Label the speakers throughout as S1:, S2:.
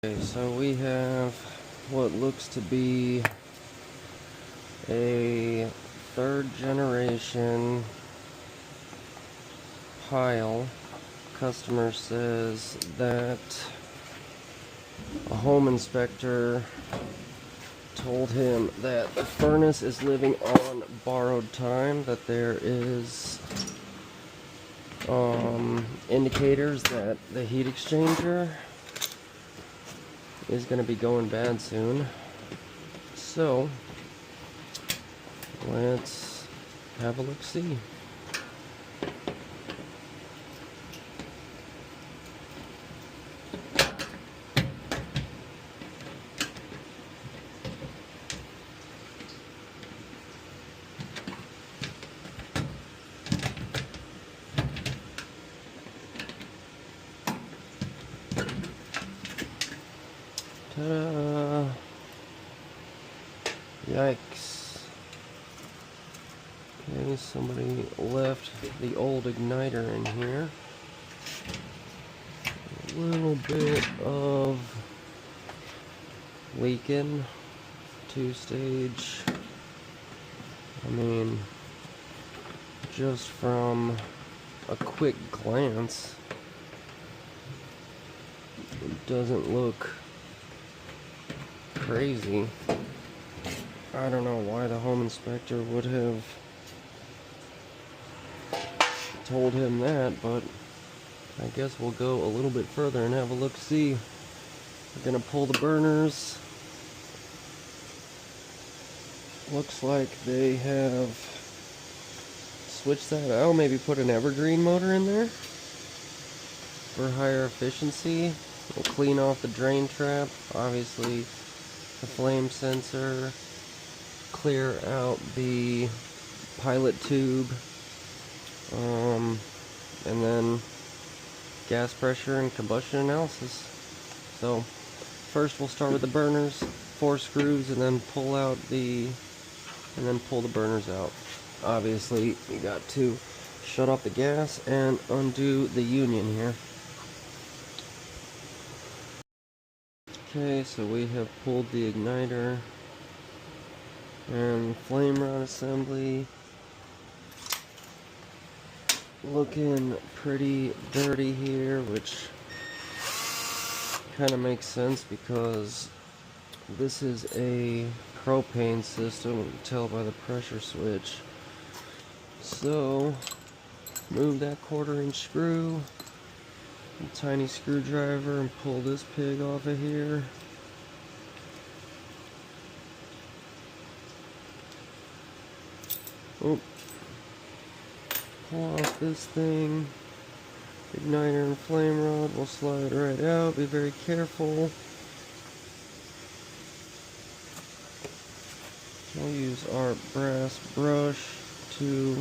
S1: Okay, so we have what looks to be a third generation Heil. Customer says that a home inspector told him that the furnace is living on borrowed time, that there is indicators that the heat exchanger is going to be going bad soon. So let's have a look-see. Ta-da! Yikes. Okay, somebody left the old igniter in here. A little bit of leaking. Two-stage. I mean, just from a quick glance, it doesn't look crazy. I don't know why the home inspector would have told him that, but I guess we'll go a little bit further and have a look-see. We're gonna pull the burners. Looks like they have switched that out, maybe put an evergreen motor in there for higher efficiency. We'll clean off the drain trap, obviously the flame sensor, clear out the pilot tube, and then gas pressure and combustion analysis. So first we'll start with the burners, 4 screws, and then pull the burners out. Obviously you got to shut off the gas and undo the union here. Okay, so we have pulled the igniter and flame rod assembly. Looking pretty dirty here, which kind of makes sense because this is a propane system, you can tell by the pressure switch. So move that 1/4-inch screw, a tiny screwdriver, and pull this pig off of here. Oh, pull off this thing. Igniter and flame rod will slide right out. Be very careful. We'll use our brass brush to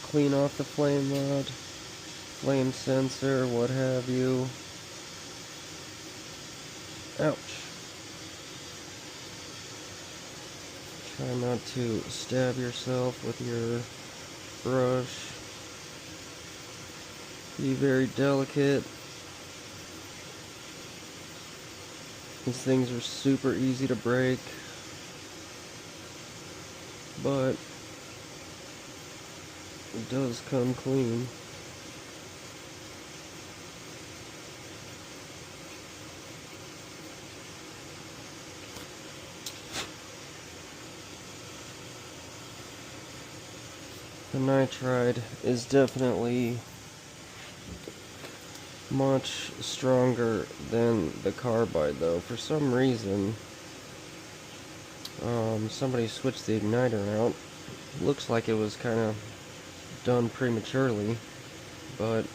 S1: clean off the flame rod, flame sensor, what have you. Ouch. Try not to stab yourself with your brush. Be very delicate. These things are super easy to break, but it does come clean. The nitride is definitely much stronger than the carbide, though. For some reason, somebody switched the igniter out. Looks like it was kind of done prematurely, but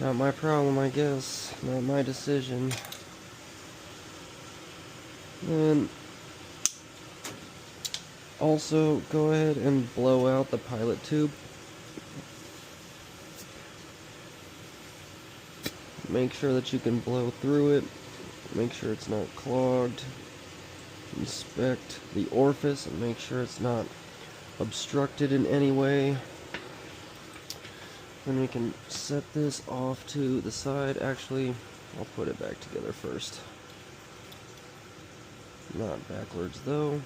S1: not my problem, I guess. Not my decision. And also, go ahead and blow out the pilot tube. Make sure that you can blow through it. Make sure it's not clogged. Inspect the orifice and make sure it's not obstructed in any way. Then we can set this off to the side. Actually, I'll put it back together first. Not backwards though.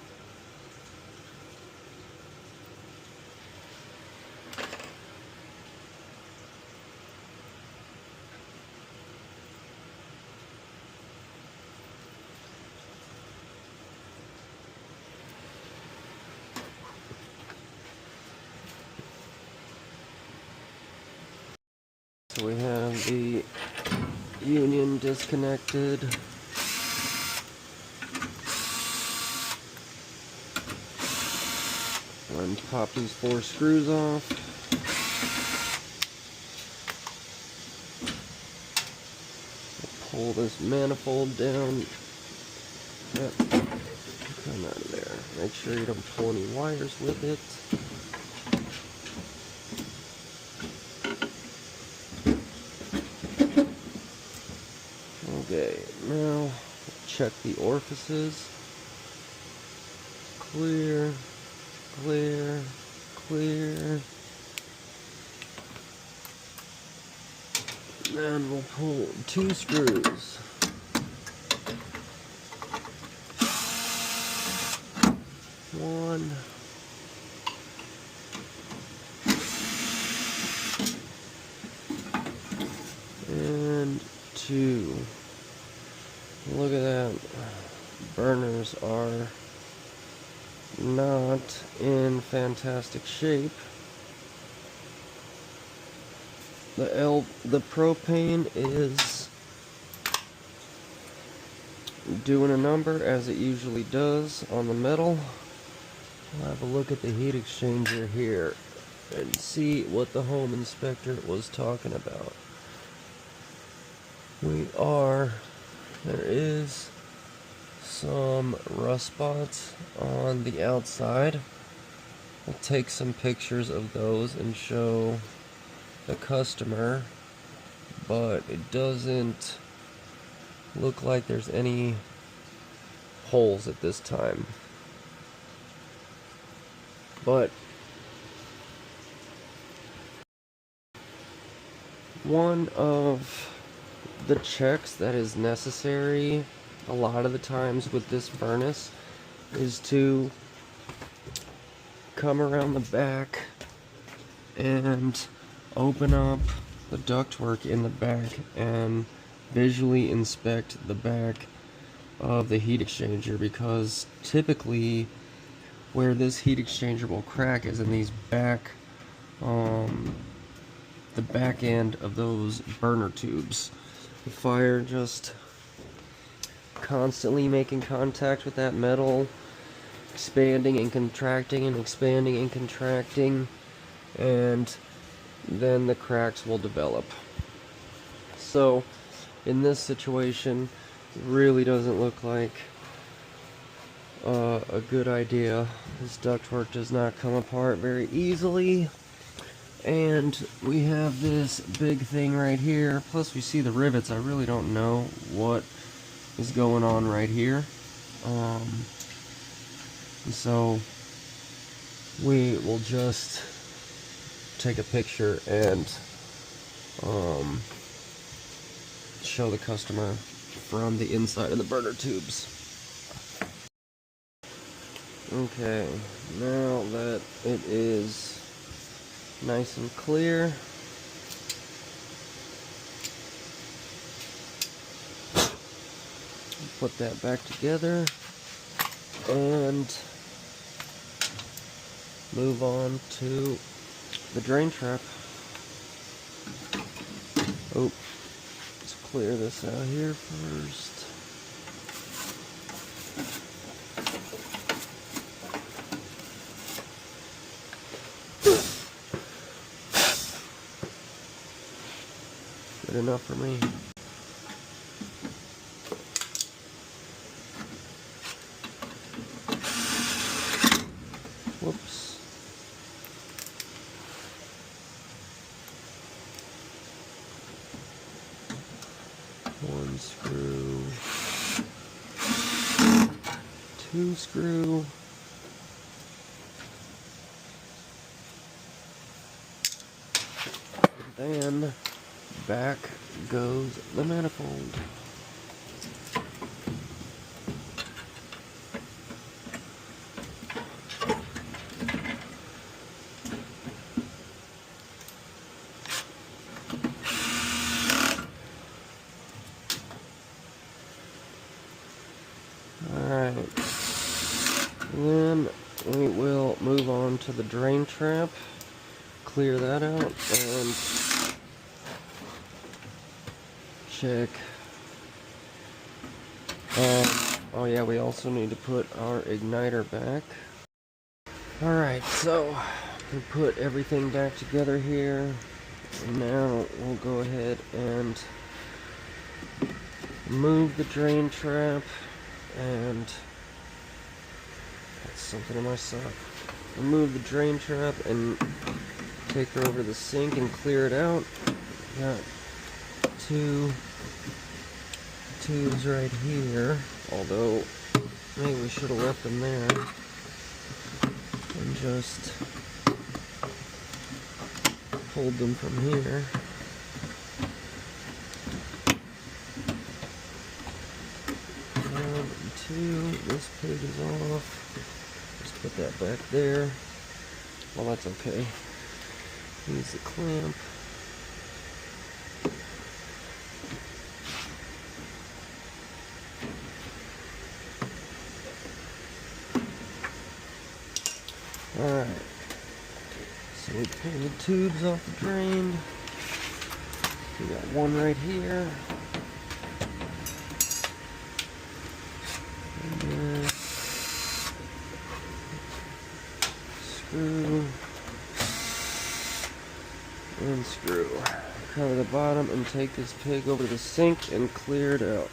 S1: So we have the union disconnected. And pop these 4 screws off. Pull this manifold down. Yep. Come out of there. Make sure you don't pull any wires with it. Okay, now check the orifices. Clear, clear, clear. Then we'll pull 2 screws. One. And 2. Look at that. Burners are not in fantastic shape. The propane is doing a number as it usually does on the metal. We'll have a look at the heat exchanger here and see what the home inspector was talking about. There is some rust spots on the outside. We'll take some pictures of those and show the customer, but it doesn't look like there's any holes at this time. But one of the checks that is necessary a lot of the times with this furnace is to come around the back and open up the ductwork in the back and visually inspect the back of the heat exchanger, because typically where this heat exchanger will crack is in these back, the back end of those burner tubes. The fire just constantly making contact with that metal, expanding and contracting and expanding and contracting, and then the cracks will develop. So in this situation, it really doesn't look like a good idea. This ductwork does not come apart very easily, and we have this big thing right here, plus we see the rivets. I really don't know what is going on right here, so we will just take a picture and show the customer from the inside of the burner tubes. Okay, now that it is nice and clear, put that back together and move on to the drain trap. Oh, let's clear this out here first. Good enough for me. Whoops. One screw. Two screw. back goes the manifold. Alright, then we will move on to the drain trap, clear that out, and check. Oh yeah, we also need to put our igniter back. Alright, so we put everything back together here. Now we'll go ahead and remove the drain trap, and that's something in my sock. Remove the drain trap and take her over to the sink and clear it out. Got 2 tubes right here, although maybe we should have left them there and just pulled them from here. This pig is off. Just put that back there. Well, that's okay. Use the clamp. Alright. So we pull the tubes off the drain. We got one right here. Screw and screw. Cover the bottom and take this pig over to the sink and clear it out.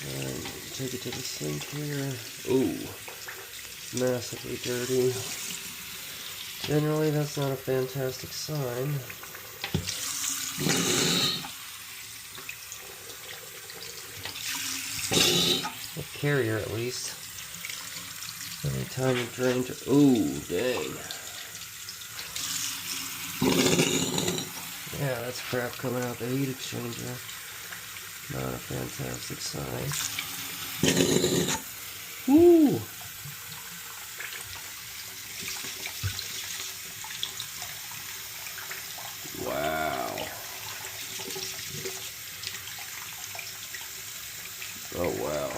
S1: And take it to the sink here. Ooh, massively dirty. Generally, that's not a fantastic sign. A carrier, at least. Every time you drain to... Ooh, dang. Yeah, that's crap coming out the heat exchanger. Not a fantastic sign. Woo! Wow. Oh, wow.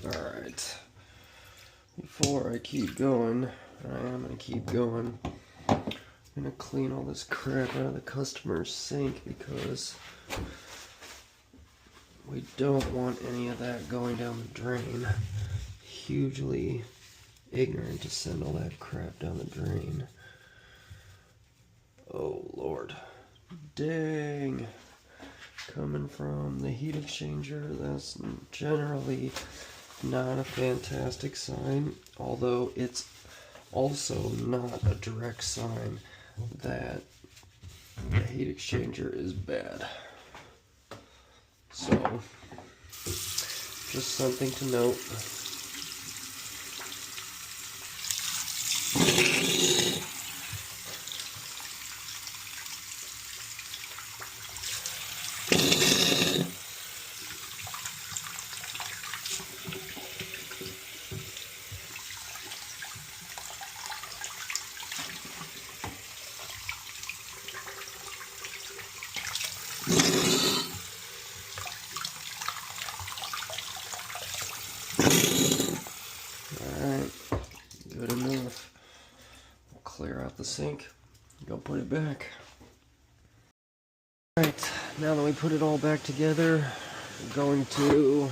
S1: Alright, before I keep going, I am going to keep going, I'm going to clean all this crap out of the customer's sink because we don't want any of that going down the drain. Hugely ignorant to send all that crap down the drain. Oh Lord. Dang. Coming from the heat exchanger, that's generally not a fantastic sign, although it's also not a direct sign that the heat exchanger is bad. So, just something to note. Alright, good enough. I'll clear out the sink, go put it back. Alright, now that we put it all back together, we're going to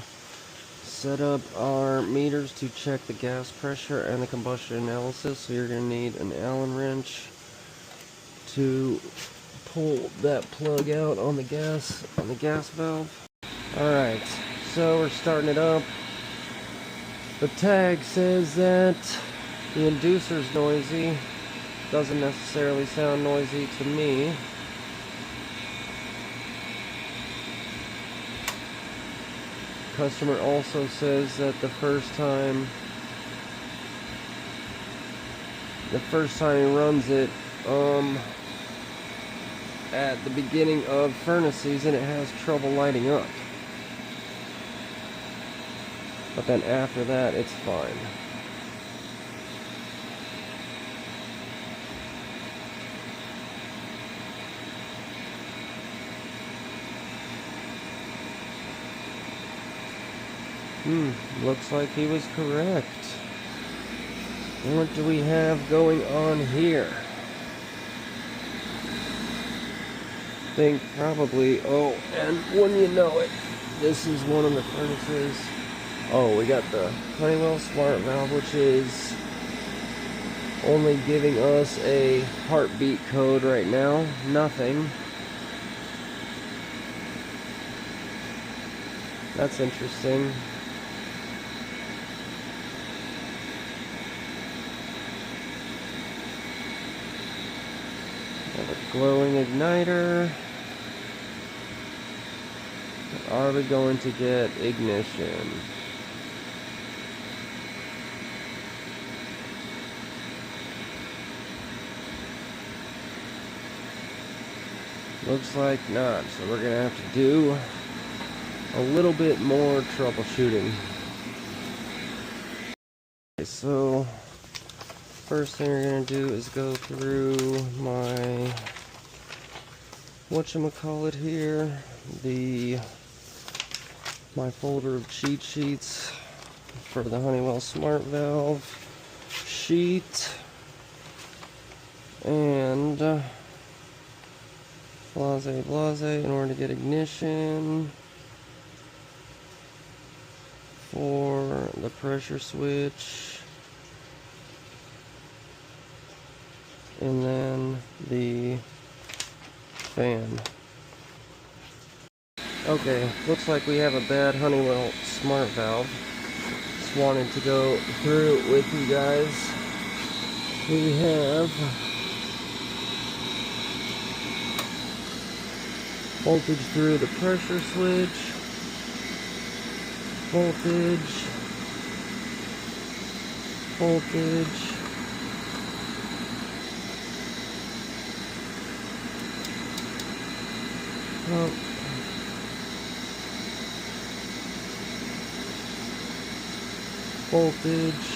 S1: set up our meters to check the gas pressure and the combustion analysis. So you're going to need an Allen wrench to pull that plug out on the gas valve. Alright, so we're starting it up. The tag says that the inducer's noisy. Doesn't necessarily sound noisy to me. Customer also says that the first time the first time he runs it, at the beginning of furnace season, it has trouble lighting up. But then after that, it's fine. Looks like he was correct. What do we have going on here? I think probably, oh, and when you know it, this is one of the furnaces. Oh, we got the Honeywell Smartvalve, which is only giving us a heartbeat code right now. Nothing. That's interesting. Have a glowing igniter. Are we going to get ignition? Looks like not, so we're gonna have to do a little bit more troubleshooting. Okay, so first thing we're gonna do is go through my whatchamacallit here, my folder of cheat sheets for the Honeywell Smartvalve sheet, and blase in order to get ignition for the pressure switch, and then the fan. Okay, looks like we have a bad Honeywell Smartvalve. Just wanted to go through it with you guys. We have voltage through the pressure switch, voltage, up, voltage,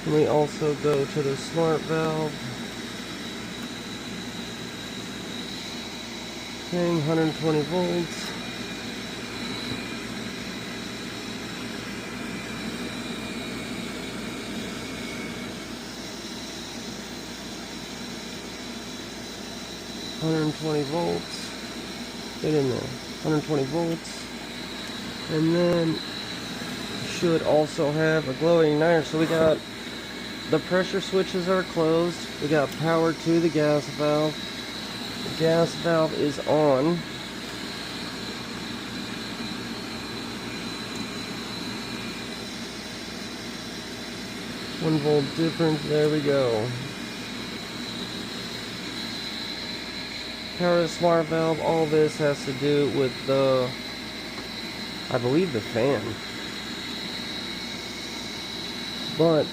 S1: and we also go to the smart valve. 120 volts. Get in there. 120 volts. And then should also have a glowing igniter. So we got the pressure switches are closed. We got power to the gas valve. The gas valve is on. One volt difference, there we go. Power of the smart valve, all this has to do with the, I believe, the fan. But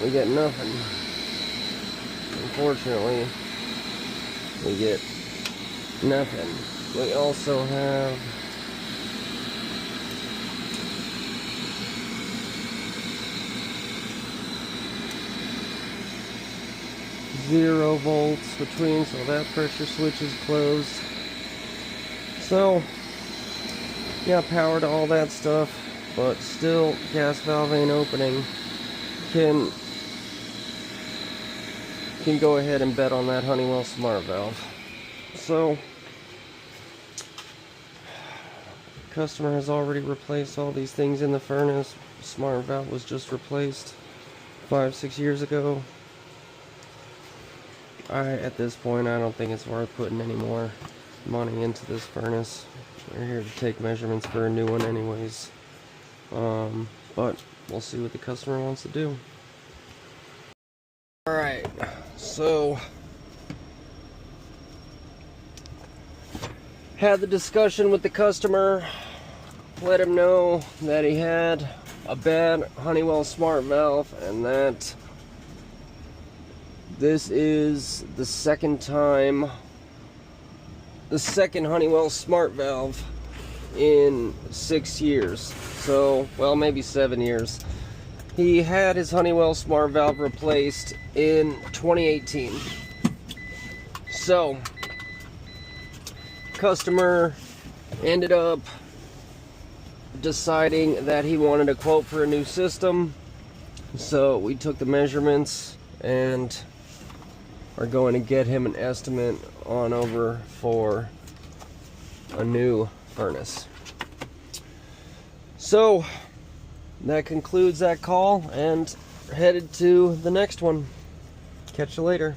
S1: we get nothing. Unfortunately, we get nothing. We also have zero volts between, so that pressure switch is closed. So, yeah, power to all that stuff, but still gas valve ain't opening. Can go ahead and bet on that Honeywell Smartvalve. So, customer has already replaced all these things in the furnace. Smartvalve was just replaced 5-6 years ago. At this point, I don't think it's worth putting any more money into this furnace. We're here to take measurements for a new one anyways. But we'll see what the customer wants to do. Alright, so had the discussion with the customer, let him know that he had a bad Honeywell Smartvalve, and that this is the second Honeywell Smartvalve in 6 years. So, well, maybe 7 years. He had his Honeywell Smartvalve replaced in 2018. So, customer ended up deciding that he wanted a quote for a new system. So we took the measurements and are going to get him an estimate on over for a new furnace. So that concludes that call, and headed to the next one. Catch you later.